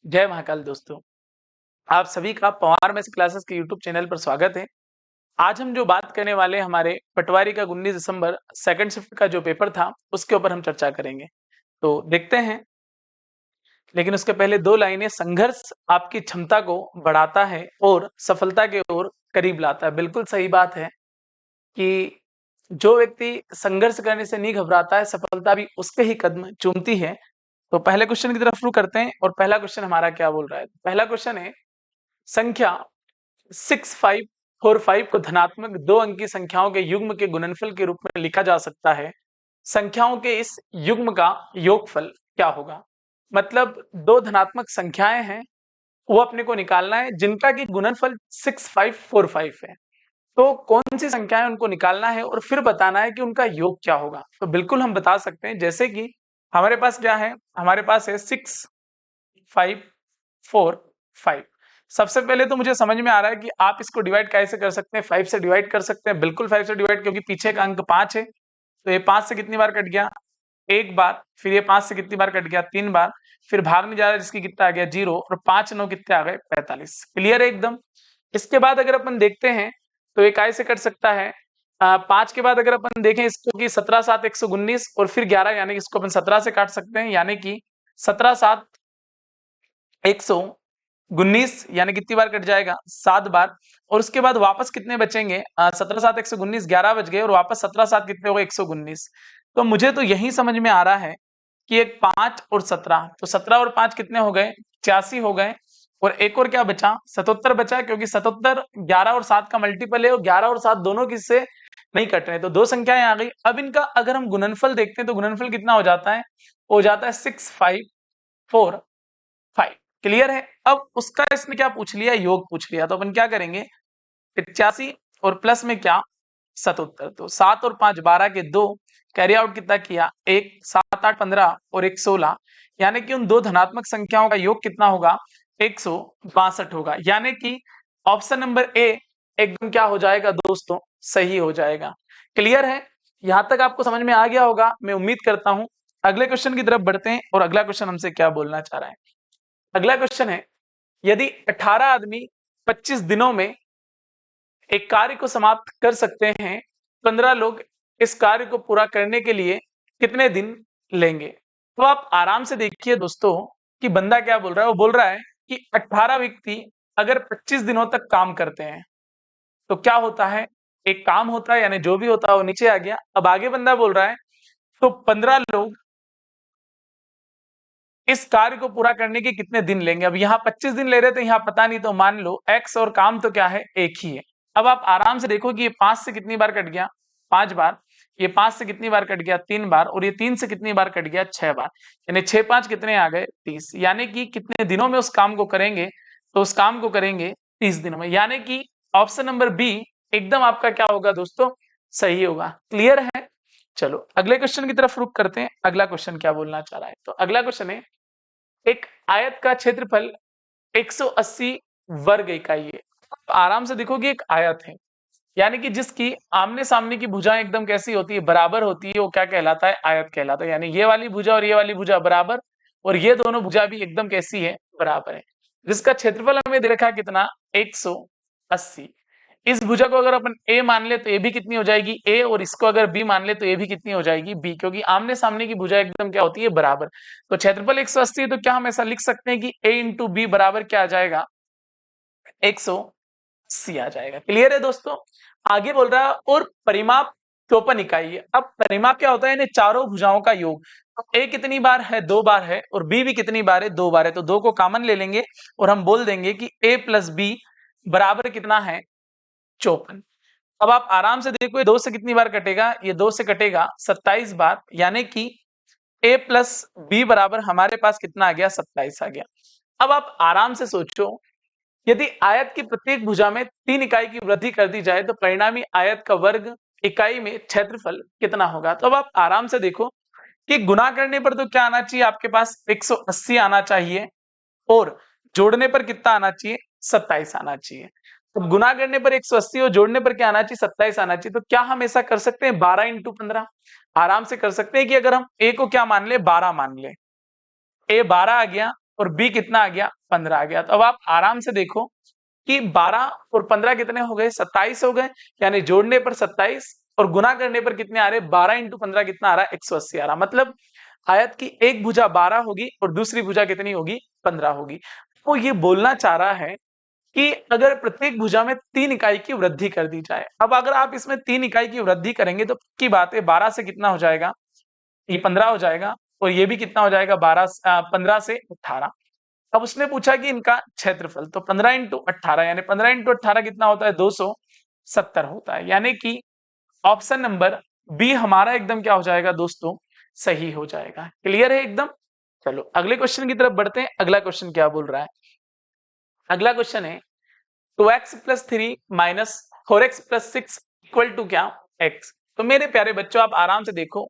जय महाकाल दोस्तों, आप सभी का पवार मैथ्स क्लासेस के यूट्यूब चैनल पर स्वागत है। आज हम जो बात करने वाले हैं, हमारे पटवारी का 19 दिसंबर सेकंड शिफ्ट का जो पेपर था, उसके ऊपर हम चर्चा करेंगे। तो देखते हैं, लेकिन उसके पहले 2 लाइनें। संघर्ष आपकी क्षमता को बढ़ाता है और सफलता की ओर करीब लाता है। बिल्कुल सही बात है कि जो व्यक्ति संघर्ष करने से नहीं घबराता है, सफलता भी उसके ही कदम चूमती है। तो पहले क्वेश्चन की तरफ शुरू करते हैं और पहला क्वेश्चन हमारा क्या बोल रहा है। पहला क्वेश्चन है, संख्या 6545 को धनात्मक 2 अंकी संख्याओं के युग्म के गुणनफल के रूप में लिखा जा सकता है। संख्याओं के इस युग्म का योगफल क्या होगा? मतलब 2 धनात्मक संख्याएं हैं, वो अपने को निकालना है जिनका की गुणनफल 6545 है। तो कौन सी संख्याएं उनको निकालना है और फिर बताना है कि उनका योग क्या होगा। तो बिल्कुल हम बता सकते हैं, जैसे कि हमारे पास क्या है, हमारे पास है 6545। सबसे पहले तो मुझे समझ में आ रहा है कि आप इसको डिवाइड कैसे कर सकते हैं, 5 से डिवाइड कर सकते हैं। बिल्कुल 5 से डिवाइड, क्योंकि पीछे का अंक 5 है, तो ये 5 से कितनी बार कट गया? एक बार। फिर ये 5 से कितनी बार कट गया? 3 बार। फिर भाग नहीं जा रहा, जिसकी कितना आ गया? 0। और 5 9 कितने आ गए? 45। क्लियर है एकदम। इसके बाद अगर अपन देखते हैं तो ये कैसे कट सकता है। 5 के बाद अगर अपन देखें इसको कि 17 7 119 और फिर 11, यानी कि इसको अपन 17 से काट सकते हैं, यानी कि 17 7 119, यानी कितनी बार कट जाएगा? 7 बार। और उसके बाद वापस कितने बचेंगे? 17 7 119, 11 बच गए और वापस 17 7 कितने हो गए? 119। तो मुझे तो यही समझ में आ रहा है कि एक 5 और 17, तो 17 और 5 कितने हो गए? 85 हो गए। और एक और क्या बचा? 77 बचा, क्योंकि 77 11 और 7 का मल्टीपल है और 11 और 7 दोनों किससे नहीं कट रहे, तो 2 संख्याएं आ गई। अब इनका अगर हम गुणनफल देखते हैं तो गुणनफल कितना हो जाता है? हो जाता है 6545। क्लियर है। अब उसका इसने क्या पूछ लिया? योग पूछ लिया। तो अपन क्या करेंगे? 85 और प्लस में क्या? 77। तो 7 और 5 12 के 2, कैरी आउट कितना किया? 1। 7 8 15 और 1 16, यानी कि उन 2 धनात्मक संख्याओं का योग कितना होगा? 162 होगा। यानी कि ऑप्शन नंबर ए एकदम क्या हो जाएगा दोस्तों? सही हो जाएगा। क्लियर है। यहां तक आपको समझ में आ गया होगा, मैं उम्मीद करता हूं। अगले क्वेश्चन की तरफ बढ़ते हैं और अगला क्वेश्चन हमसे क्या बोलना चाह रहा है। अगला क्वेश्चन है, यदि 18 आदमी 25 दिनों में एक कार्य को समाप्त कर सकते हैं, 15 लोग इस कार्य को पूरा करने के लिए कितने दिन लेंगे? तो आप आराम से देखिए दोस्तों कि बंदा क्या बोल रहा है। वो बोल रहा है कि 18 व्यक्ति अगर 25 दिनों तक काम करते हैं तो क्या होता है? एक काम होता है, यानी जो भी होता है वो नीचे आ गया। अब आगे बंदा बोल रहा है तो 15 लोग इस कार्य को पूरा करने के कितने दिन लेंगे? अब यहाँ 25 दिन ले रहे थे, यहाँ पता नहीं, तो मान लो x और काम तो क्या है? एक ही है। अब आप आराम से देखो कि ये 5 से कितनी बार कट गया? 5 बार। ये 5 से कितनी बार कट गया? 3 बार। और ये 3 से कितनी बार कट गया? 6 बार। यानी 6 5 कितने आ गए? 30। यानी कि कितने दिनों में उस काम को करेंगे? तो उस काम को करेंगे 30 दिनों में। यानी कि ऑप्शन नंबर बी एकदम आपका क्या होगा दोस्तों? सही होगा। क्लियर है। चलो अगले क्वेश्चन की तरफ रुख करते हैं। अगला क्वेश्चन क्या बोलना चाह रहा है। तो अगला क्वेश्चन है, एक आयत का क्षेत्रफल 180 वर्ग इकाई है। तो आराम से देखो कि एक आयत है, यानी कि जिसकी आमने सामने की भुजाएं एकदम कैसी होती है? बराबर होती है। वो क्या कहलाता है? आयत कहलाता है। यानी ये वाली भुजा और ये वाली भुजा बराबर, और ये दोनों भुजा भी एकदम कैसी है? बराबर है। जिसका क्षेत्रफल हमें दे रखा है कितना? 180। इस भुजा को अगर अपन ए मान ले तो ये भी कितनी हो जाएगी? ए। और इसको अगर बी मान ले तो ये भी कितनी हो जाएगी? बी, क्योंकि आमने सामने की भुजा एकदम क्या होती है? बराबर। तो क्षेत्रफल 180 है, तो क्या हम ऐसा लिख सकते हैं कि a इंटू बी बराबर क्या आ जाएगा? 180 आ जाएगा। क्लियर है दोस्तों। आगे बोल रहा है और परिमाप 54 इकाई है। अब परिमाप क्या होता है? इन्हें चारों भुजाओं का योग। तो a कितनी बार है? 2 बार है। और b भी कितनी बार है? 2 बार है। तो 2 को कॉमन ले लेंगे और हम बोल देंगे कि a प्लस बी बराबर कितना है? 54। अब आप आराम से देखो, ये 2 से कितनी बार कटेगा? ये 2 से कटेगा 27 बार। यानी कि a प्लस बी बराबर हमारे पास कितना आ गया? 27 आ गया। अब आप आराम से सोचो, यदि आयत की प्रत्येक भुजा में 3 इकाई की वृद्धि कर दी जाए तो परिणामी आयत का वर्ग इकाई में क्षेत्रफल कितना होगा? तो अब आप आराम से देखो कि गुना करने पर तो क्या आना चाहिए आपके पास? 180 आना चाहिए। और जोड़ने पर कितना आना चाहिए? 27 आना चाहिए। तो गुना करने पर 180 और जोड़ने पर क्या आना चाहिए? 27 आना चाहिए। तो क्या हम ऐसा कर सकते हैं? 12 इंटू 15 आराम से कर सकते हैं कि अगर हम a को क्या मान ले? 12 मान ले। a 12 आ गया और b कितना आ गया 15 आ गया। तो अब आप आराम से देखो कि 12 और 15 कितने हो गए 27 हो गए, यानी जोड़ने पर 27 और गुना करने पर कितने आ रहे 12 इंटू 15 कितना आ रहा है 180 आ रहा। मतलब आयत की एक भुजा 12 होगी और दूसरी भुजा कितनी होगी 15 होगी। तो ये बोलना चाह रहा है कि अगर प्रत्येक भुजा में 3 इकाई की वृद्धि कर दी जाए। अब अगर आप इसमें 3 इकाई की वृद्धि करेंगे तो की बात है 12 से कितना हो जाएगा, ये 15 हो जाएगा और ये भी कितना हो जाएगा 15 से 18। अब उसने पूछा कि इनका क्षेत्रफल, तो 15 इंटू 18 यानी 15 इंटू 18 कितना होता है 270 होता है, यानी कि ऑप्शन नंबर बी हमारा एकदम क्या हो जाएगा दोस्तों सही हो जाएगा। क्लियर है एकदम। चलो अगले क्वेश्चन की तरफ बढ़ते हैं। अगला क्वेश्चन क्या बोल रहा है, अगला क्वेश्चन है 2x plus 3 minus 4x plus 6 equal to क्या x। तो मेरे प्यारे बच्चों आप आराम से देखो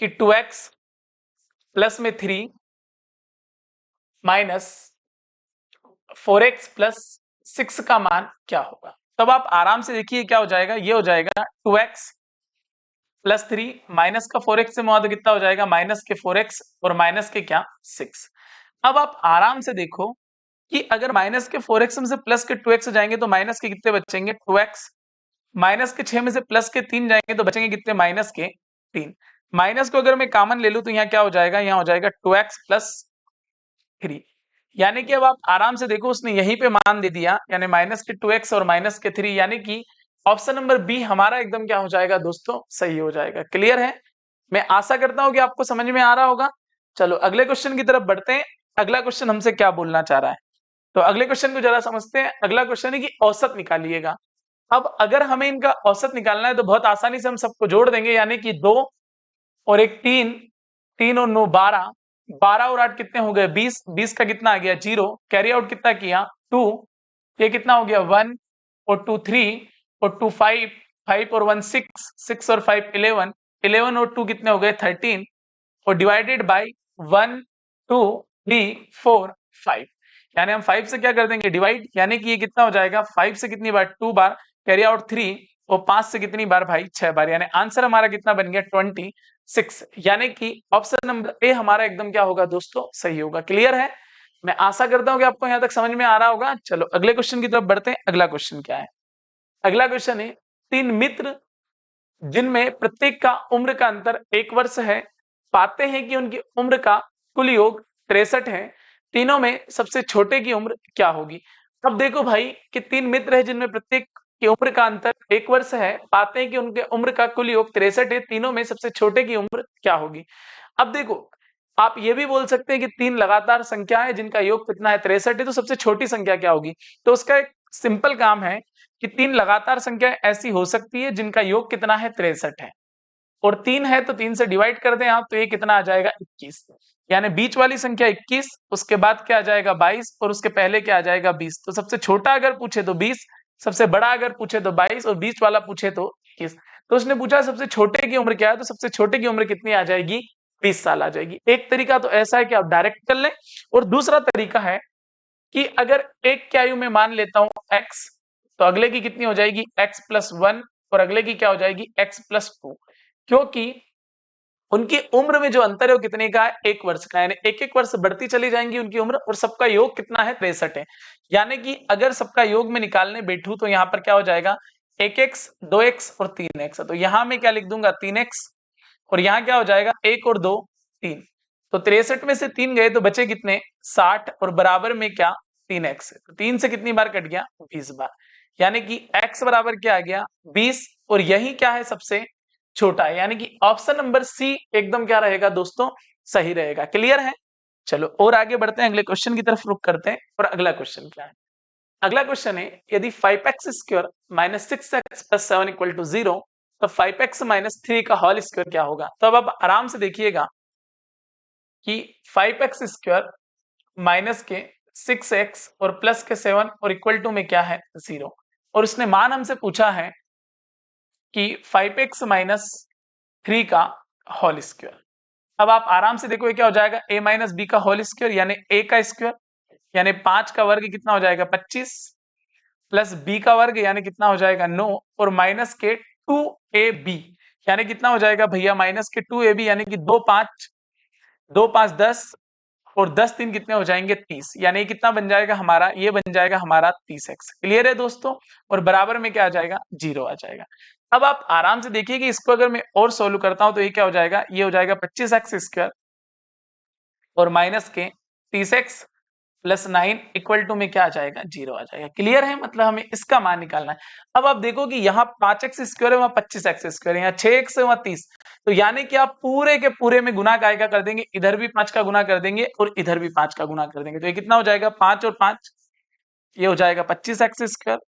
कि 2x प्लस में 3 माइनस 4x प्लस 6 का मान क्या होगा। तब आप आराम से देखिए क्या हो जाएगा, ये हो जाएगा 2x प्लस 3 माइनस का 4x से मुआ तो कितना हो जाएगा माइनस के 4x और माइनस के क्या 6। अब आप आराम से देखो कि अगर माइनस के 4x में से प्लस के 2x जाएंगे तो माइनस के कितने बचेंगे 2x, माइनस के 6 में से प्लस के 3 जाएंगे तो बचेंगे कितने माइनस के 3। माइनस को अगर मैं कॉमन ले लूं तो यहाँ क्या हो जाएगा, यहाँ हो जाएगा 2x प्लस 3। यानी कि अब आप आराम से देखो उसने यहीं पे मान दे दिया, यानी माइनस के 2x और माइनस के 3, यानी कि ऑप्शन नंबर बी हमारा एकदम क्या हो जाएगा दोस्तों सही हो जाएगा। क्लियर है, मैं आशा करता हूं कि आपको समझ में आ रहा होगा। चलो अगले क्वेश्चन की तरफ बढ़ते हैं। अगला क्वेश्चन हमसे क्या बोलना चाह रहा है, तो अगले क्वेश्चन को जरा समझते हैं। अगला क्वेश्चन है कि औसत निकालिएगा। अब अगर हमें इनका औसत निकालना है तो बहुत आसानी से हम सबको जोड़ देंगे, यानी कि 2 और एक 3, 3 और 9 12, 12 और 8 कितने हो गए 20, 20 का कितना आ गया 0, कैरी आउट कितना किया 2, ये कितना हो गया 1 और 2 3 और 2 5, 5 और 1 6, 6 और 5 11, 11 और 2 कितने हो गए 13 और डिवाइडेड बाय 1 2 3 4 5, यानी हम 5 से क्या कर देंगे डिवाइड, यानी कि ये कितना हो जाएगा 5 से कितनी बार 2 बार, कैरी आउट 3 और 5 से कितनी बार भाई 6 बार, यानी आंसर हमारा कितना बन गया 26। यानी कि ऑप्शन नंबर ए हमारा एकदम क्या होगा दोस्तों सही होगा। क्लियर है, मैं आशा करता हूं कि आपको यहां तक समझ में आ रहा होगा। चलो अगले क्वेश्चन की तरफ बढ़ते हैं। अगला क्वेश्चन क्या है, अगला क्वेश्चन है 3 मित्र जिनमें प्रत्येक का उम्र का अंतर 1 वर्ष है, पाते हैं कि उनकी उम्र का कुल योग 63 है, तीनों में सबसे छोटे की उम्र क्या होगी। अब देखो भाई कि 3 मित्र है जिनमें प्रत्येक की उम्र का अंतर 1 वर्ष है, पाते हैं कि उनके उम्र का कुल योग 63 है, तीनों में सबसे छोटे की उम्र क्या होगी। अब देखो आप ये भी बोल सकते हैं कि 3 लगातार संख्या है जिनका योग कितना है 63 है, तो सबसे छोटी संख्या क्या होगी। तो उसका एक सिंपल काम है कि 3 लगातार संख्या ऐसी हो सकती है जिनका योग कितना है 63 है, और 3 है तो 3 से डिवाइड कर दें आप, तो ये कितना आ जाएगा 21, यानी बीच वाली संख्या 21, उसके बाद क्या आ जाएगा 22 और उसके पहले क्या आ जाएगा 20। तो सबसे छोटा अगर पूछे तो 20, सबसे बड़ा अगर पूछे तो 22 और बीच वाला पूछे तो 21। तो उसने पूछा सबसे छोटे की उम्र क्या है, तो सबसे छोटे की उम्र कितनी आ जाएगी 20 साल आ जाएगी। एक तरीका तो ऐसा है कि आप डायरेक्ट कर लें, और दूसरा तरीका है कि अगर एक की आयु में मान लेता हूं x, तो अगले की कितनी हो जाएगी x प्लस 1 और अगले की क्या हो जाएगी x प्लस 2, क्योंकि उनकी उम्र में जो अंतर है वो कितने का है 1 वर्ष का, यानी एक एक वर्ष बढ़ती चली जाएंगी उनकी उम्र, और सबका योग कितना है 63 है। यानी कि अगर सबका योग में निकालने बैठू तो यहाँ पर क्या हो जाएगा 1x 2x और 3x, तो यहाँ मैं क्या लिख दूंगा 3x, और यहाँ क्या हो जाएगा 1 और 2 3, तो 63 में से 3 गए तो बचे कितने 60 और बराबर में क्या 3x, तो 3 से कितनी बार कट गया 20 बार, यानी कि x बराबर क्या आ गया 20, और यही क्या है सबसे छोटा है, यानी कि ऑप्शन नंबर सी एकदम क्या रहेगा दोस्तों सही रहेगा। क्लियर है, चलो और आगे बढ़ते हैं, अगले क्वेश्चन की तरफ रुख करते हैं। और अगला क्वेश्चन क्या है, अगला क्वेश्चन है यदि 5x square minus 6x plus 7 equal to 0, तो 5x माइनस 3 का होल स्क्वायर क्या होगा। तो अब आप आराम से देखिएगा कि 5x स्क्वायर माइनस के 6x और प्लस के 7 और इक्वल टू में क्या है 0, और उसने मान हमसे पूछा है कि 5x माइनस 3 का होल स्क्वायर। अब आप आराम से देखो ये क्या हो जाएगा a माइनस बी का होल स्क्वायर, यानी a का स्क्वायर, यानी 5 का वर्ग कितना हो जाएगा 25, प्लस b का वर्ग यानी कितना हो जाएगा 9, और माइनस के 2ab, यानी कितना हो जाएगा भैया माइनस के 2ab, यानी कि 2 5 10 और 10 3 कितने हो जाएंगे 30, यानी ये कितना बन जाएगा हमारा, ये बन जाएगा हमारा 30x। क्लियर है दोस्तों, और बराबर में क्या आ जाएगा 0 आ जाएगा। अब आप आराम से देखिए कि इसको अगर मैं और सोल्व करता हूं तो ये क्या हो जाएगा, ये हो जाएगा 25x² और माइनस के 30x प्लस 9 इक्वल टू में क्या आ जाएगा 0 आ जाएगा। क्लियर है, मतलब हमें इसका मान निकालना है। अब आप देखो कि यहाँ 5x² है, वहां 25x² है, यहाँ 6x है, वहां 30, तो यानी कि आप पूरे के पूरे में गुना काय का कर देंगे, इधर भी 5 का गुना कर देंगे और इधर भी 5 का गुना कर देंगे, तो ये कितना हो जाएगा 5 और 5, ये हो जाएगा 25x²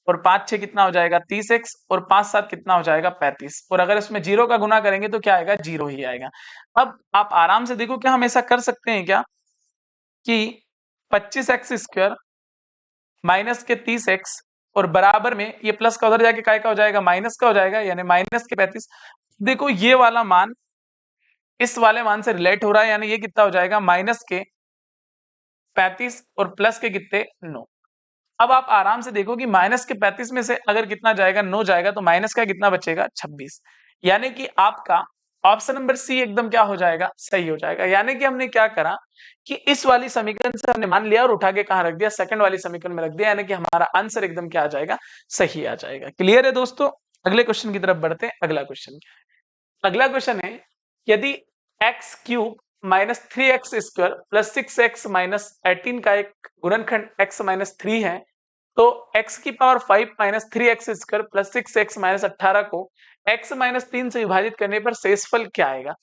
और 5 6 कितना हो जाएगा 30x और 5 7 कितना हो जाएगा 35, और अगर इसमें 0 का गुना करेंगे तो क्या आएगा 0 ही आएगा। अब आप आराम से देखो, क्या हम ऐसा कर सकते हैं क्या कि 25x² माइनस के 30x और बराबर में ये प्लस का उधर जाके काय का हो जाएगा माइनस का हो जाएगा, यानी माइनस के 35। देखो ये वाला मान इस वाले मान से रिलेट हो रहा है, यानी ये कितना हो जाएगा माइनस के 35 और प्लस के कितने 9। अब आप आराम से देखो कि माइनस के 35 में से अगर कितना जाएगा 9 जाएगा, तो माइनस का कितना बचेगा 26, यानी कि आपका ऑप्शन नंबर सी एकदम क्या हो जाएगा सही हो जाएगा। यानी कि हमने क्या करा कि इस वाली समीकरण से हमने मान लिया और उठा के कहां रख दिया, सेकंड वाली समीकरण में रख दिया, यानी कि हमारा आंसर एकदम क्या आ जाएगा सही आ जाएगा। क्लियर है दोस्तों, अगले क्वेश्चन की तरफ बढ़ते हैं। अगला क्वेश्चन क्या है, अगला क्वेश्चन है यदि x³ minus 3x² plus 6x minus 18 का एक गुणनखंड x माइनस 3 है, तो x की power 5 minus 3x² plus 6x minus 18 को x माइनस 3 से विभाजित करने पर शेषफल क्या आएगा।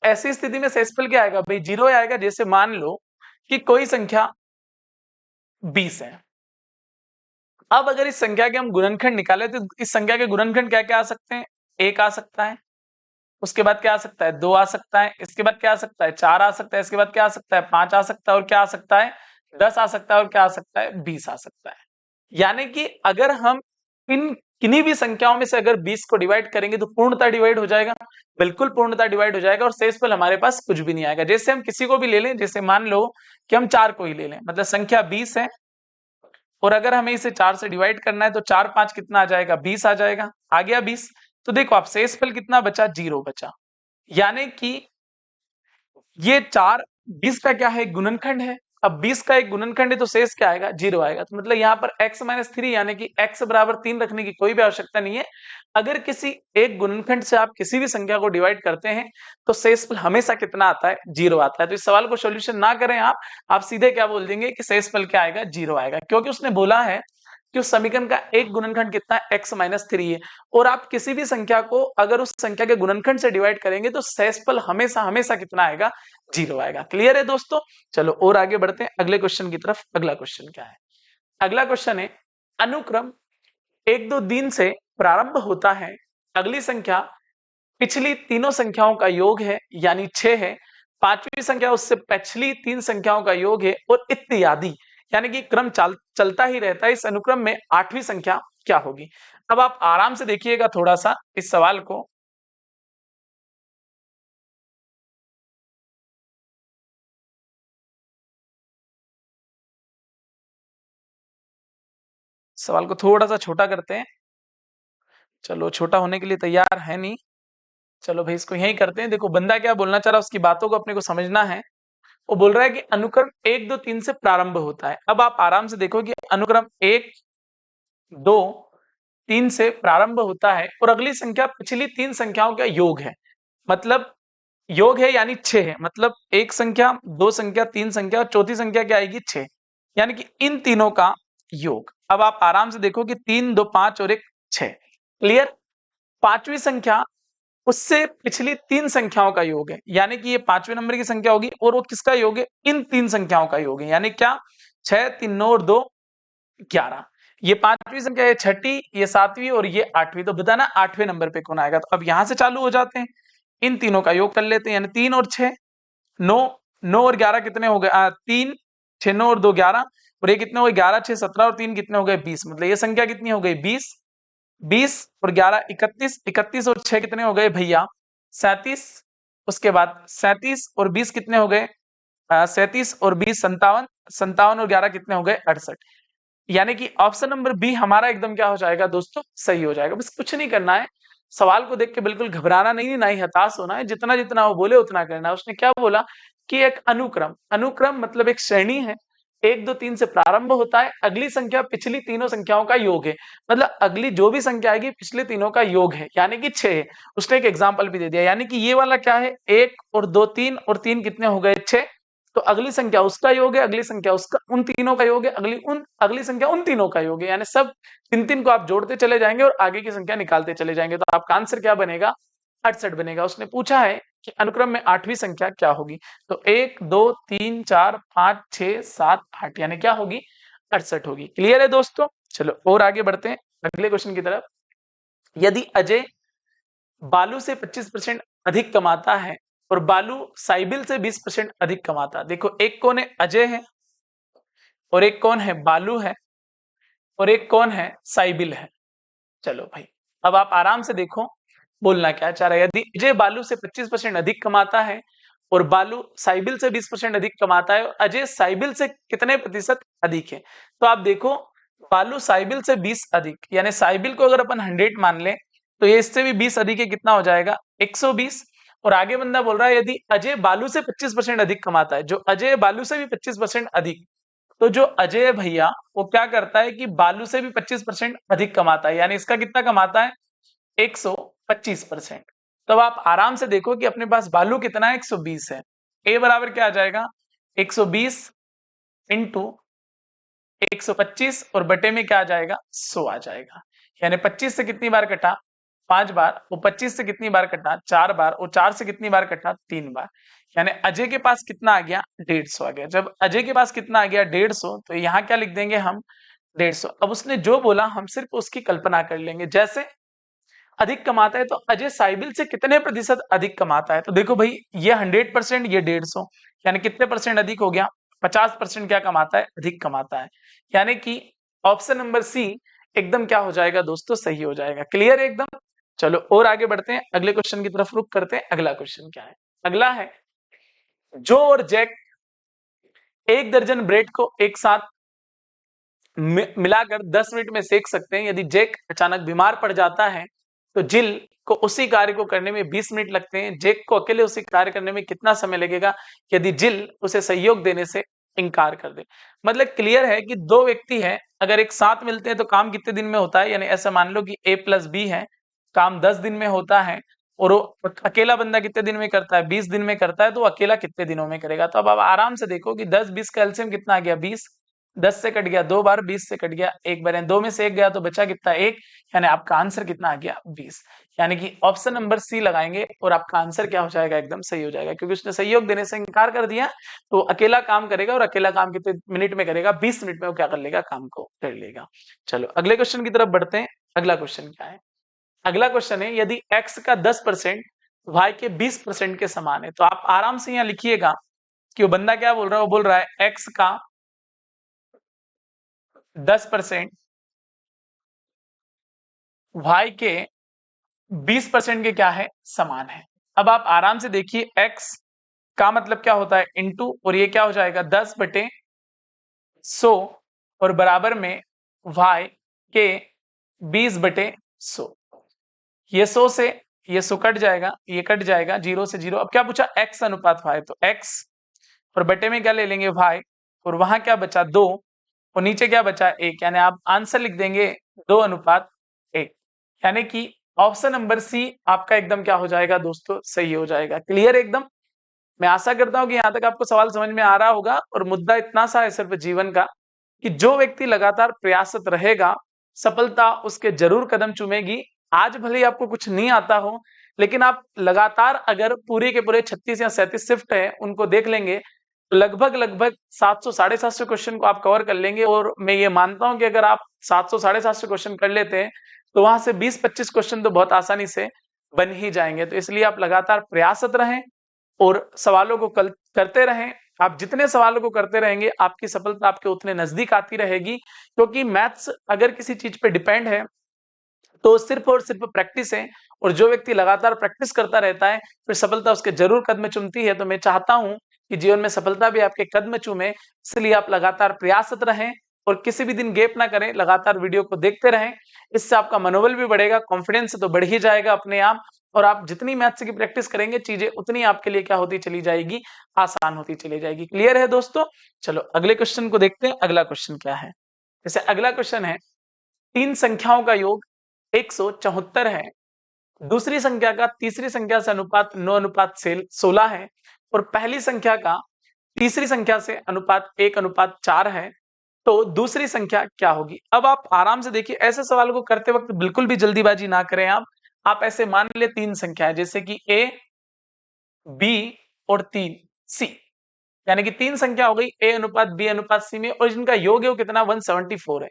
ऐसी स्थिति में शेषफल क्या आएगा भाई 0 आएगा। जैसे मान लो कि कोई संख्या 20 है, अब अगर इस संख्या के हम गुणनखंड निकाले तो इस संख्या के गुणनखंड क्या क्या आ सकते हैं, 1 आ सकता है, उसके बाद क्या आ सकता है 2 आ सकता है, इसके बाद क्या आ सकता है 4 आ सकता है, इसके बाद क्या आ सकता है 5 आ सकता है, और क्या आ सकता है 10 आ सकता है, और क्या आ सकता है 20 आ सकता है। यानी कि अगर हम इन किन्हीं भी संख्याओं में से अगर 20 को डिवाइड करेंगे तो पूर्णतः डिवाइड हो जाएगा, बिल्कुल पूर्णतः डिवाइड हो जाएगा, और शेषफल हमारे पास कुछ भी नहीं आएगा। जैसे हम किसी को भी ले लें, जैसे मान लो कि हम 4 को ही ले लें, मतलब संख्या 20 है और अगर हमें इसे 4 से डिवाइड करना है तो 4 5 कितना आ जाएगा 20 आ जाएगा, आ गया 20। तो देखो आप शेषफल कितना बचा 0 बचा, यानी कि ये 4 20 का क्या है गुणनखंड है। अब 20 का एक गुणनखंड है तो शेष क्या आएगा 0 आएगा। तो मतलब यहाँ पर x माइनस 3 यानी कि x बराबर 3 रखने की कोई भी आवश्यकता नहीं है। अगर किसी एक गुणनखंड से आप किसी भी संख्या को डिवाइड करते हैं तो शेषफल हमेशा कितना आता है 0 आता है। तो इस सवाल को सॉल्यूशन ना करें आप सीधे क्या बोल देंगे कि शेषफल क्या आएगा 0 आएगा, क्योंकि उसने बोला है कि उस समीकरण का एक गुणनखंड कितना है x माइनस 3 है, और आप किसी भी संख्या को अगर उस संख्या के गुणनखंड से डिवाइड करेंगे तो शेषफल हमेशा हमेशा कितना आएगा 0 आएगा। क्लियर है दोस्तों, चलो और आगे बढ़ते हैं अगले क्वेश्चन की तरफ। अगला क्वेश्चन क्या है, अगला क्वेश्चन है अनुक्रम 1 2 दिन से प्रारंभ होता है, अगली संख्या पिछली तीनों संख्याओं का योग है यानी 6 है, पांचवी संख्या उससे पिछली 3 संख्याओं का योग है और इत्यादि, यानी कि क्रम चलता ही रहता है। इस अनुक्रम में 8वीं संख्या क्या होगी। अब आप आराम से देखिएगा थोड़ा सा इस सवाल को, सवाल को थोड़ा सा छोटा करते हैं। चलो छोटा होने के लिए तैयार है नहीं, चलो भाई इसको यही करते हैं। देखो बंदा क्या बोलना चाह रहा है, उसकी बातों को अपने को समझना है। वो बोल रहा है कि अनुक्रम 1 2 3 से प्रारंभ होता है। अब आप आराम से देखो कि अनुक्रम 1 2 3 से प्रारंभ होता है और अगली संख्या पिछली 3 संख्याओं का योग है, मतलब योग है यानी 6 है, मतलब एक संख्या 2 संख्या 3 संख्या और चौथी संख्या क्या आएगी 6, यानी कि इन तीनों का योग। अब आप आराम से देखो कि 3 2 5 और 1 6। क्लियर, पांचवी संख्या उससे पिछली 3 संख्याओं का योग है, यानी कि ये 5वें नंबर की संख्या होगी और वो किसका योग है इन 3 संख्याओं का योग है, यानी क्या 6 3 9 और 2 11। ये 5वीं संख्या है, छठी, ये 7वीं और ये 8वीं। तो बताना 8वें नंबर पे कौन आएगा। तो अब यहां से चालू हो जाते हैं, इन तीनों का योग कर लेते हैं, यानी 3 और 6 9, 9 और 11 कितने हो गए 3 6 9 और 2 11, और ये कितने हो गए 11 6 17 और 3 कितने हो गए 20, मतलब ये संख्या कितनी हो गई 20, 20 और 11 31, 31 और 6 कितने हो गए भैया 37, उसके बाद 37 और 20 कितने हो गए 37 और 20 57, 57 और 11 कितने हो गए 68, यानी कि ऑप्शन नंबर बी हमारा एकदम क्या हो जाएगा दोस्तों सही हो जाएगा। बस कुछ नहीं करना है, सवाल को देख के बिल्कुल घबराना नहीं, ना ही हताश होना है, जितना जितना वो बोले उतना करना है। उसने क्या बोला कि एक अनुक्रम, अनुक्रम मतलब एक श्रेणी है, 1 2 3 से प्रारंभ होता है, अगली संख्या पिछली तीनों संख्याओं का योग है, मतलब अगली जो भी संख्या आएगी पिछले तीनों का योग है, यानी कि 6 है। उसने एक एग्जांपल भी दे दिया, यानी कि ये वाला क्या है, 1 और 2 3 और 3 कितने हो गए, 6। तो अगली संख्या उसका योग है, अगली संख्या उसका, उन तीनों का योग है, अगली संख्या उन तीनों का योग है, यानी सब तीन तीन को आप जोड़ते चले जाएंगे और आगे की संख्या निकालते चले जाएंगे, तो आपका आंसर क्या बनेगा, 68 बनेगा। उसने पूछा है कि अनुक्रम में 8वीं संख्या क्या होगी, तो 1 2 3 4 5 6 7 8 यानी क्या होगी, 68 होगी। क्लियर है दोस्तों? चलो और आगे बढ़ते हैं अगले क्वेश्चन की तरफ। यदि अजय बालू से 25% अधिक कमाता है और बालू साइबिल से 20% अधिक कमाता है। देखो एक कौन है, अजय है, और एक कौन है, बालू है, और एक कौन है, साइबिल है। चलो भाई अब आप आराम से देखो बोलना क्या चाह रहा है। यदि अजय बालू से 25% अधिक कमाता है और बालू साइबिल से 20% अधिक कमाता है, और अजय साइबिल से कितने प्रतिशत अधिक है, तो आप देखो बालू साइबिल से 20 अधिक, यानी साइबिल को अगर अपन 100 मान ले तो ये इससे भी 20 अधिक है, कितना हो जाएगा, 120। और आगे बंदा बोल रहा है यदि अजय बालू से 25% अधिक कमाता है, जो अजय बालू से भी 25% अधिक, तो जो अजय भैया वो क्या करता है कि बालू से भी 25% अधिक कमाता है, यानी इसका कितना कमाता है, 125%। तब आप आराम से देखो कि अपने पास बालू कितना है, 120 है। ए बराबर क्या आ जाएगा, 120 इंटू 125 और बटे में क्या आ जाएगा, 100 आ जाएगा। यानी 25 से कितनी बार कटा, 5 बार, वो 25 से कितनी बार कटा, 4 बार, और 4 से कितनी बार कटा, 3 बार। यानी अजय के पास कितना आ गया, 150 आ गया। जब अजय के पास कितना आ गया, 150, तो यहाँ क्या लिख देंगे हम, 150। अब उसने जो बोला हम सिर्फ उसकी कल्पना कर लेंगे। जैसे अधिक कमाता है तो अजय साइबिल से कितने प्रतिशत अधिक कमाता है, तो देखो भाई ये 100%, ये 150, यानी कितने परसेंट अधिक हो गया, 50% क्या कमाता है, अधिक कमाता है। यानी कि ऑप्शन नंबर सी एकदम क्या हो जाएगा दोस्तों, सही हो जाएगा। क्लियर है एकदम? चलो और आगे बढ़ते हैं, अगले क्वेश्चन की तरफ रुख करते हैं। अगला क्वेश्चन क्या है, अगला है जो और जैक 1 दर्जन ब्रेड को एक साथ मिलाकर 10 मिनट में सेक सकते हैं। यदि जैक अचानक बीमार पड़ जाता है तो जिल को उसी कार्य को करने में 20 मिनट लगते हैं। जैक को अकेले उसी कार्य करने में कितना समय लगेगा यदि जिल उसे सहयोग देने से इनकार कर दे। मतलब क्लियर है कि दो व्यक्ति हैं, अगर एक साथ मिलते हैं तो काम कितने दिन में होता है, यानी ऐसा मान लो कि A + B है, काम 10 दिन में होता है, और वो अकेला बंदा कितने दिन में करता है, 20 दिन में करता है, तो अकेला कितने दिनों में करेगा। तो अब आप आराम से देखो कि 10 20 का एलसीएम कितना आ गया, 20, 10 से कट गया 2 बार, 20 से कट गया 1 बार, 2 में से 1 गया तो बचा कितना, 1, यानी आपका आंसर कितना आ गया, 20। यानी कि ऑप्शन नंबर सी लगाएंगे और आपका आंसर क्या हो जाएगा, एकदम सही हो जाएगा, क्योंकि उसने सहयोग देने से इनकार कर दिया। तो अकेला काम करेगा, और अकेला काम कितने मिनट में करेगा, 20 मिनट में वो क्या कर लेगा, काम को कर लेगा। चलो अगले क्वेश्चन की तरफ बढ़ते हैं। अगला क्वेश्चन क्या है, अगला क्वेश्चन है यदि x का 10% y के 20% के समान है, तो आप आराम से यहाँ लिखिएगा कि वो बंदा क्या बोल रहा है, वो बोल रहा है x का 10% y के 20% के क्या है, समान है। अब आप आराम से देखिए x का मतलब क्या होता है, इंटू, और ये क्या हो जाएगा 10/100 और बराबर में y के 20/100। ये 100 से ये 100 कट जाएगा, ये कट जाएगा, 0 से 0। अब क्या पूछा, x अनुपात y, तो x और बटे में क्या ले लेंगे, y, और वहां क्या बचा, 2, और नीचे क्या बचा, 1, यानी आप आंसर लिख देंगे 2:1। यानी कि ऑप्शन नंबर सी आपका एकदम क्या हो जाएगा दोस्तों, सही हो जाएगा। क्लियर एकदम? मैं आशा करता हूं कि यहां तक आपको सवाल समझ में आ रहा होगा, और मुद्दा इतना सा है सिर्फ जीवन का कि जो व्यक्ति लगातार प्रयासरत रहेगा सफलता उसके जरूर कदम चूमेगी। आज भले ही आपको कुछ नहीं आता हो, लेकिन आप लगातार अगर पूरे के पूरे 36 या 37 शिफ्ट है उनको देख लेंगे तो लगभग 700 750 क्वेश्चन को आप कवर कर लेंगे। और मैं ये मानता हूं कि अगर आप 700 750 क्वेश्चन कर लेते हैं तो वहां से 20-25 क्वेश्चन तो बहुत आसानी से बन ही जाएंगे। तो इसलिए आप लगातार प्रयासरत रहें और सवालों को करते रहें। आप जितने सवालों को करते रहेंगे आपकी सफलता आपके उतने नजदीक आती रहेगी, क्योंकि मैथ्स अगर किसी चीज पे डिपेंड है तो सिर्फ और सिर्फ प्रैक्टिस है, और जो व्यक्ति लगातार प्रैक्टिस करता रहता है फिर सफलता उसके जरूर कदम चूमती है। तो मैं चाहता हूं कि जीवन में सफलता भी आपके कदम चूमे, इसलिए आप लगातार प्रयासरत रहें और किसी भी दिन गैप ना करें, लगातार वीडियो को देखते रहें। इससे आपका मनोबल भी बढ़ेगा, कॉन्फिडेंस तो बढ़ ही जाएगा अपने आप, और आप जितनी मैथ्स की प्रैक्टिस करेंगे चीजें उतनी आपके लिए क्या होती चली जाएगी, आसान होती चली जाएगी। क्लियर है दोस्तों? चलो अगले क्वेश्चन को देखते हैं। अगला क्वेश्चन क्या है? जैसे अगला क्वेश्चन है, तीन संख्याओं का योग 174 है, दूसरी संख्या का तीसरी संख्या से अनुपात 9:16 है, और पहली संख्या का तीसरी संख्या से अनुपात 1:4 है, तो दूसरी संख्या क्या होगी? अब आप आराम से देखिए, ऐसे सवाल को करते वक्त बिल्कुल भी जल्दीबाजी ना करें। आप ऐसे मान ले तीन संख्या है, जैसे कि A, B और 3 C, यानी कि तीन संख्या हो गई A:B:C में, और जिनका योग है वो कितना 174 है।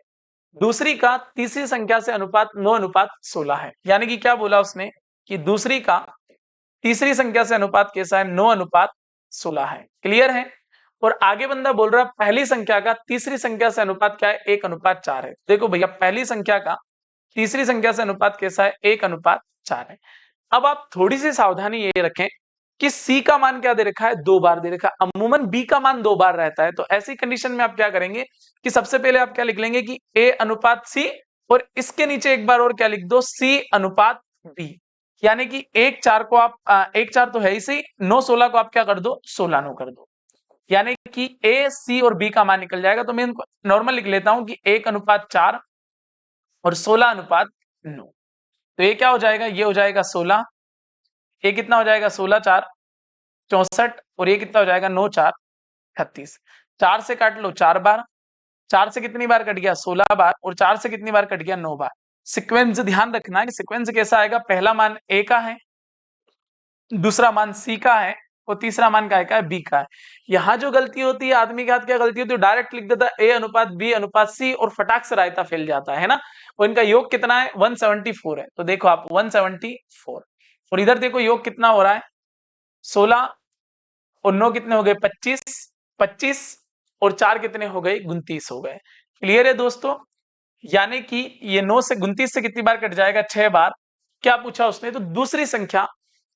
दूसरी का तीसरी संख्या से अनुपात 9:16 है, यानी कि क्या बोला उसने कि दूसरी का तीसरी संख्या से अनुपात कैसा है, 9:16 है। क्लियर है? और आगे बंदा बोल रहा है पहली संख्या का तीसरी संख्या से अनुपात क्या है, 1:4 है। देखो भैया, पहली संख्या का तीसरी संख्या से अनुपात कैसा है, 1:4 है। अब आप थोड़ी सी सावधानी ये रखें कि C का मान क्या दे रखा है, 2 बार दे रखा है। अमूमन B का मान 2 बार रहता है, तो ऐसी कंडीशन में आप क्या करेंगे कि सबसे पहले आप क्या लिख लेंगे कि A:C, और इसके नीचे एक बार और क्या लिख दो, C:B, यानी कि 1:4 को आप 1:4 तो है ही सही, 9:16 को आप क्या कर दो, 16:9 कर दो, यानी कि A, C और B का मान निकल जाएगा। तो मैं इनको नॉर्मल लिख लेता हूं कि 1:4 और 16:9। तो ये क्या हो जाएगा, ये हो जाएगा 16, ये कितना हो जाएगा 16×4 64, और ये कितना हो जाएगा 9×4 36। 4 से काट लो 4 बार, 4 से कितनी बार कट गया 16 बार, और 4 से कितनी बार कट गया 9 बार। सीक्वेंस ध्यान रखना है कि सीक्वेंस कैसा आएगा, पहला मान A का है, दूसरा मान C का है, और तीसरा मान का है B का है। यहाँ जो गलती होती है आदमी के हाथ, क्या गलती होती है, डायरेक्ट लिख देता है A:B:C और फटाक से रायता फैल जाता है ना। और इनका योग कितना है, 174 है। तो देखो आप 174, और इधर देखो योग कितना हो रहा है, 16 और 9 कितने हो गए 25, 25 और 4 कितने हो गए 29 हो गए। क्लियर है दोस्तों? यानी कि ये 9 से 29 से कितनी बार कट जाएगा, 6 बार। क्या पूछा उसने, तो दूसरी संख्या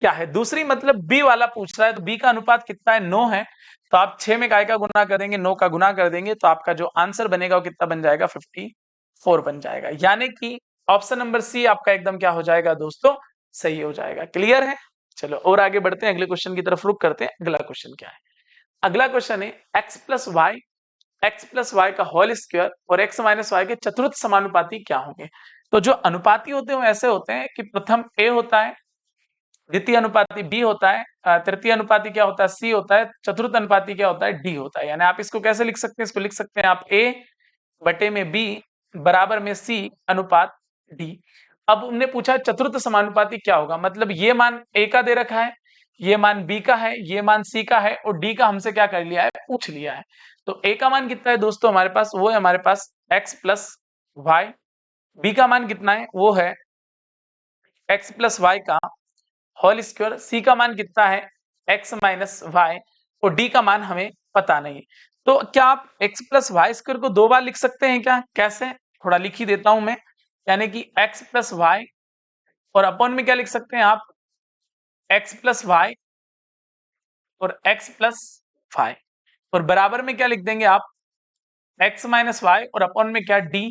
क्या है, दूसरी मतलब B वाला पूछ रहा है, तो B का अनुपात कितना है, 9 है। तो आप 6 में काय का गुना कर देंगे, 9 का गुना कर देंगे, तो आपका जो आंसर बनेगा वो कितना बन जाएगा, 54 बन जाएगा। यानी कि ऑप्शन नंबर C आपका एकदम क्या हो जाएगा दोस्तों, सही हो जाएगा। क्लियर है? चलो और आगे बढ़ते हैं, अगले क्वेश्चन की तरफ रुक करते हैं। अगला क्वेश्चन क्या है? अगला क्वेश्चन है x प्लस वाई का होल स्क्वायर और x माइनस वाई के चतुर्थ समानुपाती क्या होंगे? तो जो अनुपाती होते हैं वो ऐसे होते हैं कि प्रथम A होता है, द्वितीय अनुपाती B होता है, तृतीय अनुपाती क्या होता है, C होता है, चतुर्थ अनुपाती क्या होता है, D होता है। यानी आप इसको कैसे लिख सकते हैं, इसको लिख सकते हैं आप A बटे में B बराबर में C अनुपात D। अब हमने पूछा चतुर्थ समानुपाती क्या होगा, मतलब ये मान A का दे रखा है, ये मान B का है, ये मान C का है, और D का हमसे क्या कर लिया है, पूछ लिया है। तो A का मान कितना है दोस्तों हमारे पास, वो है हमारे पास x प्लस वाई। B का मान कितना है, वो है x प्लस वाई का होल स्क्वायर। C का मान कितना है, x माइनस वाई, और D का मान हमें पता नहीं। तो क्या आप x प्लस वाई स्क्वायर को 2 बार लिख सकते हैं क्या? कैसे, थोड़ा लिख ही देता हूं मैं। यानी कि x प्लस वाई, और अपॉन में क्या लिख सकते हैं आप, x प्लस वाई और x प्लस वाई, और बराबर में क्या लिख देंगे आप, x माइनस वाई, और अपॉन में क्या d,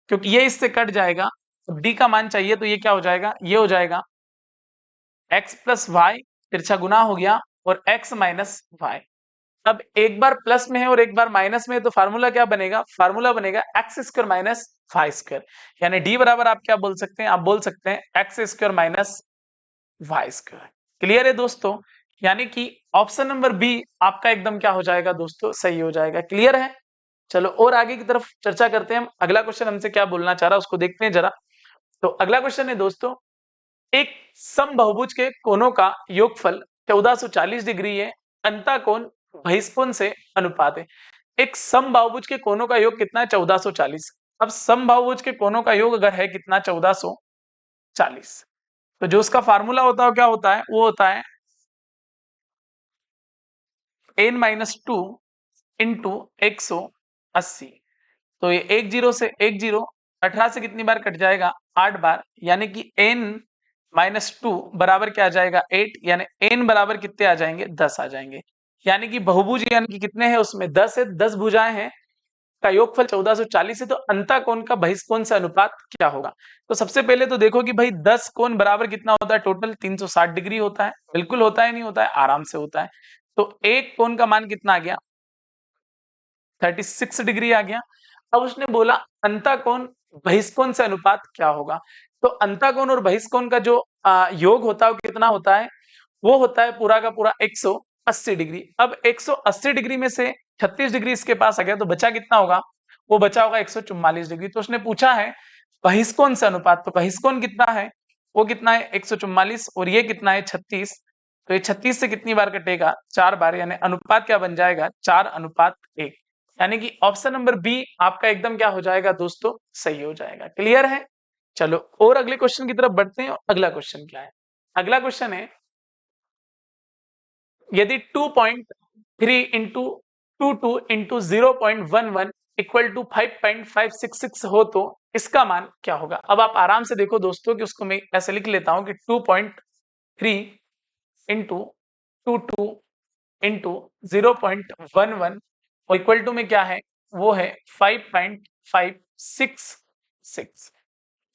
क्योंकि ये इससे कट जाएगा, तो d का मान चाहिए, तो ये क्या हो जाएगा, ये हो जाएगा x प्लस वाई, तिरछा गुना हो गया, और x माइनस वाई। अब एक बार प्लस में है और एक बार माइनस में है, तो फार्मूला क्या बनेगा, फार्मूला बनेगा x square minus y square. यानी d बराबर आप क्या बोल सकते हैं, आप बोल सकते हैं x square minus y square. Clear है दोस्तों? यानी कि ऑप्शन नंबर बी आपका एकदम क्या हो जाएगा दोस्तों, सही हो जाएगा। क्लियर है? चलो और आगे की तरफ चर्चा करते हैं हम। अगला क्वेश्चन हमसे क्या बोलना चाह रहा है उसको देखते हैं जरा। तो अगला क्वेश्चन है दोस्तों, एक समबहुभुज के कोणों का योगफल 1440 डिग्री है, अंतःकोण बहिष्कोण से अनुपात है। एक समबाहुभुज के कोणों का योग कितना है, 1440। अब समबाहुभुज के कोणों का योग अगर है कितना, 1440, तो जो उसका फार्मूला होता है क्या होता है, वो होता है n-2 इंटू 180। तो ये 10 से 10, 18 से कितनी बार कट जाएगा, 8 बार, यानी कि n-2 बराबर क्या आ जाएगा 8, यानी n बराबर कितने आ जाएंगे, 10 आ जाएंगे। यानी कि बहुभुज यानी कि कितने हैं उसमें 10 है, 10 भुजाएं हैं, का योगफल 1440 है, तो अंतः कोण का बहिष्कोण से अनुपात क्या होगा? तो सबसे पहले तो देखो कि भाई 10 कोण बराबर कितना होता है, टोटल 360 डिग्री होता है। बिल्कुल होता है, नहीं होता है, आराम से होता है। तो एक कोण का मान कितना आ गया, 36 डिग्री आ गया। अब उसने बोला अंतः कोण बहिष्कोण से अनुपात क्या होगा? तो अंतः कोण और बहिष्कोण का जो योग होता है वो कितना होता है, वो होता है पूरा का पूरा 180 डिग्री। अब 180 डिग्री में से 36 डिग्री इसके पास आ गया, तो बचा कितना होगा, वो बचा होगा 144 डिग्री। तो उसने पूछा है बहिष्कोण से अनुपात, तो बहिष्कोण कितना है, वो कितना है 144, और ये कितना है 36। तो ये 36 से कितनी बार कटेगा, 4 बार, यानी अनुपात क्या बन जाएगा, 4:1। यानी कि ऑप्शन नंबर बी आपका एकदम क्या हो जाएगा दोस्तों, सही हो जाएगा। क्लियर है? चलो और अगले क्वेश्चन की तरफ बढ़ते हैं। अगला क्वेश्चन क्या है, अगला क्वेश्चन है यदि 2.3 इंटू 22 इंटू 0.11 इक्वल टू 5.566 हो तो इसका मान क्या होगा? अब आप आराम से देखो दोस्तों कि उसको मैं ऐसे लिख लेता हूं कि 2.3 इंटू 22 इंटू 0.11 और इक्वल टू में क्या है, वो है 5.566।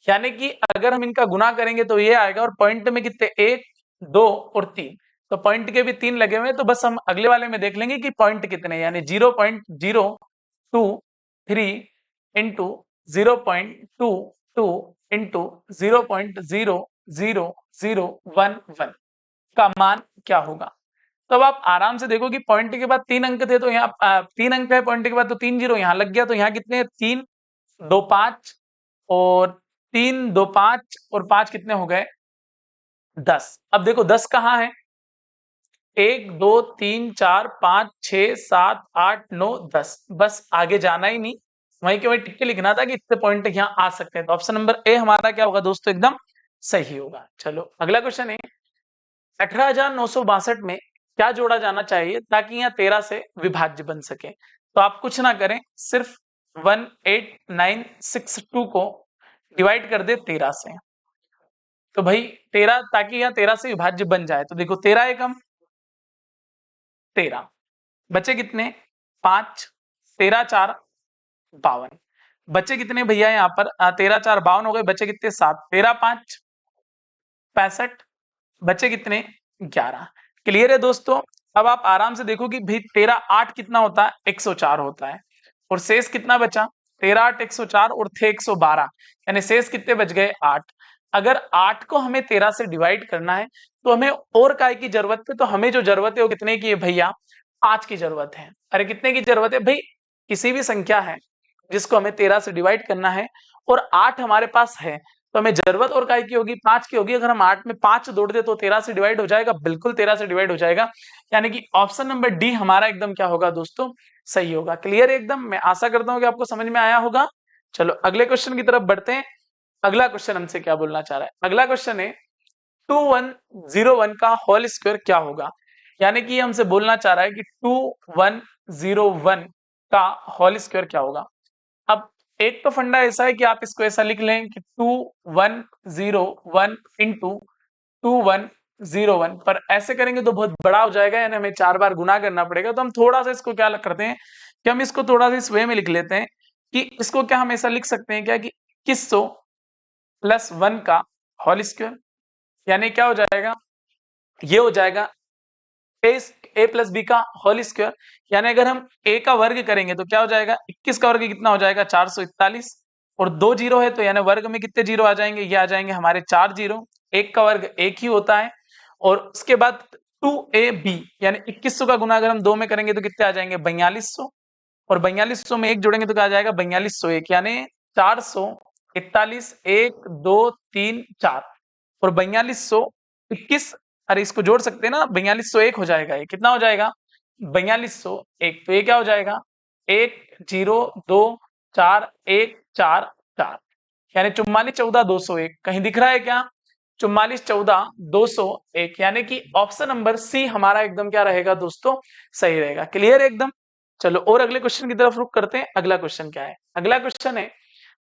यानी कि अगर हम इनका गुना करेंगे तो ये आएगा, और पॉइंट में कितने, 1, 2 और 3, तो पॉइंट के भी 3 लगे हुए हैं। तो बस हम अगले वाले में देख लेंगे कि पॉइंट कितने, यानी 0.023 इंटू 0.22 इंटू 0.00011 का मान क्या होगा? तो अब आप आराम से देखो कि पॉइंट के बाद 3 अंक थे, तो यहाँ 3 अंक है पॉइंट के बाद, तो 3 जीरो यहाँ लग गया, तो यहाँ कितने, 3 2 5 और 3 2 5 और 5 कितने हो गए, 10। अब देखो 10 कहाँ है, 1 2 3 4 5 6 7 8 9 10, बस आगे जाना ही नहीं, वहीं के वहीं टिक के लिखना था कि इतने पॉइंट यहाँ आ सकते हैं। तो ऑप्शन नंबर ए हमारा क्या होगा दोस्तों, एकदम सही होगा। चलो अगला क्वेश्चन है 18,962 में क्या जोड़ा जाना चाहिए ताकि यहाँ 13 से विभाज्य बन सके? तो आप कुछ ना करें, सिर्फ 18962 को डिवाइड कर दे 13 से। तो भाई 13, ताकि यहाँ 13 से विभाज्य बन जाए, तो देखो 13 एकम 13, बचे कितने 5, 13 4 52, बचे कितने भैया यहाँ पर 13 4 52 हो गए, बचे कितने 7, 13 5 65, बचे कितने 11। क्लियर है दोस्तों? अब आप आराम से देखो कि भाई 13 8 कितना होता है, 104 होता है, और शेष कितना बचा, 13 8 104 और थे 112, यानी शेष कितने बच गए 8। अगर 8 को हमें 13 से डिवाइड करना है तो हमें और काय की जरूरत है, तो हमें जो जरूरत है वो कितने की है भैया, 5 की जरूरत है। अरे कितने की जरूरत है भाई, किसी भी संख्या है जिसको हमें 13 से डिवाइड करना है और 8 हमारे पास है, तो हमें जरूरत और काय की होगी, 5 की होगी। अगर हम 8 में 5 जोड़ दे तो 13 से डिवाइड हो जाएगा, बिल्कुल 13 से डिवाइड हो जाएगा। यानी कि ऑप्शन नंबर डी हमारा एकदम क्या होगा दोस्तों, सही होगा। क्लियर है एकदम? मैं आशा करता हूं कि आपको समझ में आया होगा। चलो अगले क्वेश्चन की तरफ बढ़ते हैं। अगला क्वेश्चन हमसे क्या बोलना चाह रहा है, अगला क्वेश्चन है 2101 का होल स्क्वायर क्या होगा? यानी कि हमसे बोलना चाह रहा है कि 2101 का होल स्क्वायर क्या होगा। अब एक तो फंडा ऐसा है कि आप इसको ऐसा लिख लें कि 2101 इंटू 2101, पर ऐसे करेंगे तो बहुत बड़ा हो जाएगा, यानी हमें 4 बार गुना करना पड़ेगा। तो हम थोड़ा सा इसको क्या करते हैं कि हम इसको थोड़ा सा इस वे में लिख लेते हैं कि इसको क्या हम ऐसा लिख सकते हैं क्या कि 2100 प्लस 1 का होल स्क्वायर, यानी क्या हो जाएगा, ये हो जाएगा ए प्लस बी का होल स्क्वायर। यानी अगर हम ए का वर्ग करेंगे तो क्या हो जाएगा, 21 का वर्ग कितना हो जाएगा 441, और 2 जीरो है तो यानी वर्ग में कितने जीरो आ जाएंगे, ये आ जाएंगे हमारे 4 जीरो। एक का वर्ग एक ही होता है, और उसके बाद 2ab यानी 2100 का गुना अगर हम 2 में करेंगे तो कितने आ जाएंगे 4200, और 4200 में एक जोड़ेंगे तो क्या आ जाएगा 4201, यानी 441 1 2 3 4 और 4221, अरे इसको जोड़ सकते हैं ना, 4201 हो जाएगा, ये कितना हो जाएगा 4201। तो ये क्या हो जाएगा 1 0 2 4 1 4 4, यानी 44 14 201। कहीं दिख रहा है क्या 44 14 201, यानी कि ऑप्शन नंबर सी हमारा एकदम क्या रहेगा दोस्तों, सही रहेगा। क्लियर है एकदम? चलो और अगले क्वेश्चन की तरफ रुक करते हैं। अगला क्वेश्चन क्या है, अगला क्वेश्चन है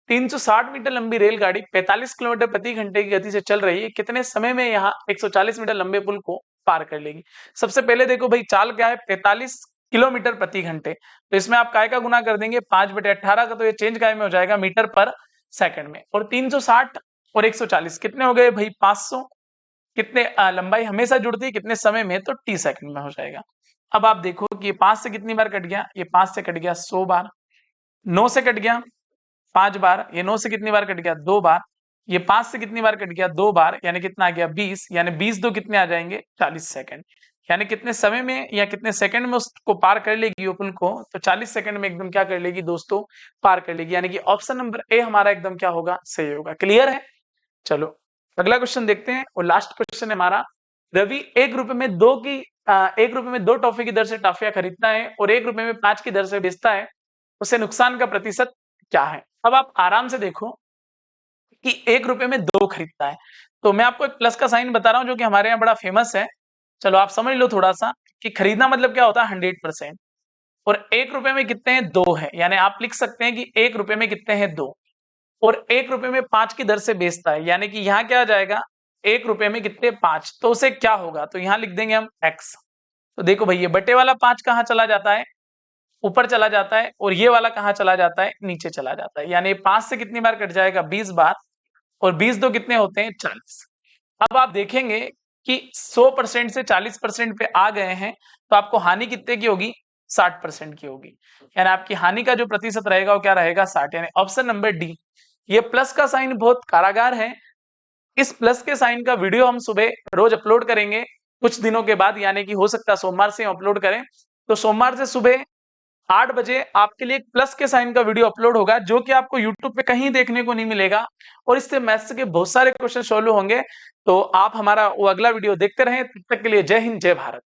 360 मीटर लंबी रेलगाड़ी 45 किलोमीटर प्रति घंटे की गति से चल रही है, कितने समय में यहाँ 140 मीटर लंबे पुल को पार कर लेगी? सबसे पहले देखो भाई चाल क्या है, 45 किलोमीटर प्रति घंटे। तो इसमें आप काय का गुना कर देंगे 5/18 का, तो ये चेंज काय में हो जाएगा मीटर पर सेकंड में। और 360 और 140 कितने हो गए भाई 500। कितने लंबाई हमेशा जुड़ती है कितने समय में, तो t सेकंड में हो जाएगा। अब आप देखो कि ये 5 से कितनी बार कट गया, ये 5 से कट गया 100 बार, 9 से कट गया 5 बार, ये 9 से कितनी बार कट गया 2 बार, ये 5 से कितनी बार कट गया 2 बार, यानी कितना आ गया 20, यानी 20 दो कितने आ जाएंगे 40 सेकंड। यानी कितने समय में या कितने सेकंड में उसको पार कर लेगी वो पुल को, तो 40 सेकंड में एकदम क्या कर लेगी दोस्तों, पार कर लेगी। यानी कि ऑप्शन नंबर ए हमारा एकदम क्या होगा, सही होगा। क्लियर है। चलो अगला क्वेश्चन देखते हैं और लास्ट क्वेश्चन है हमारा। रवि 1 रुपए में 2 टॉफी की दर से टॉफियां खरीदता है और 1 रुपए में 5 की दर से बेचता है, उसे नुकसान का प्रतिशत क्या है। अब आप आराम से देखो कि 1 रुपए में 2 खरीदता है, तो मैं आपको एक प्लस का साइन बता रहा हूं जो कि हमारे यहाँ बड़ा फेमस है। चलो आप समझ लो थोड़ा सा कि खरीदना मतलब क्या होता है 100%। और 1 रुपए में कितने हैं 2 है, यानी आप लिख सकते हैं कि 1 रुपए में कितने हैं 2, और 1 रुपए में 5 की दर से बेचता है, यानी कि यहाँ क्या आ जाएगा 1 रुपए में कितने 5, तो उसे क्या होगा, तो यहाँ लिख देंगे हम x। तो देखो भाई ये बटे वाला 5 कहाँ चला जाता है, ऊपर चला जाता है, और ये वाला कहाँ चला जाता है, नीचे चला जाता है। यानी 5 से कितनी बार कट जाएगा 20 बार, और 20 दो कितने होते हैं 40। अब आप देखेंगे कि 100% से 40% पे आ गए हैं, तो आपको हानि कितने की होगी 60% की होगी, यानी आपकी हानि का जो प्रतिशत रहेगा वो क्या रहेगा 60, यानी ऑप्शन नंबर डी। ये प्लस का साइन बहुत कारागार है, इस प्लस के साइन का वीडियो हम सुबह रोज अपलोड करेंगे कुछ दिनों के बाद, यानी कि हो सकता है सोमवार से अपलोड करें। तो सोमवार से सुबह 8 बजे आपके लिए एक प्लस के साइन का वीडियो अपलोड होगा, जो कि आपको यूट्यूब पे कहीं देखने को नहीं मिलेगा, और इससे मैथ्स के बहुत सारे क्वेश्चन सॉल्व होंगे। तो आप हमारा वो अगला वीडियो देखते रहें। तब तक के लिए जय हिंद जय भारत।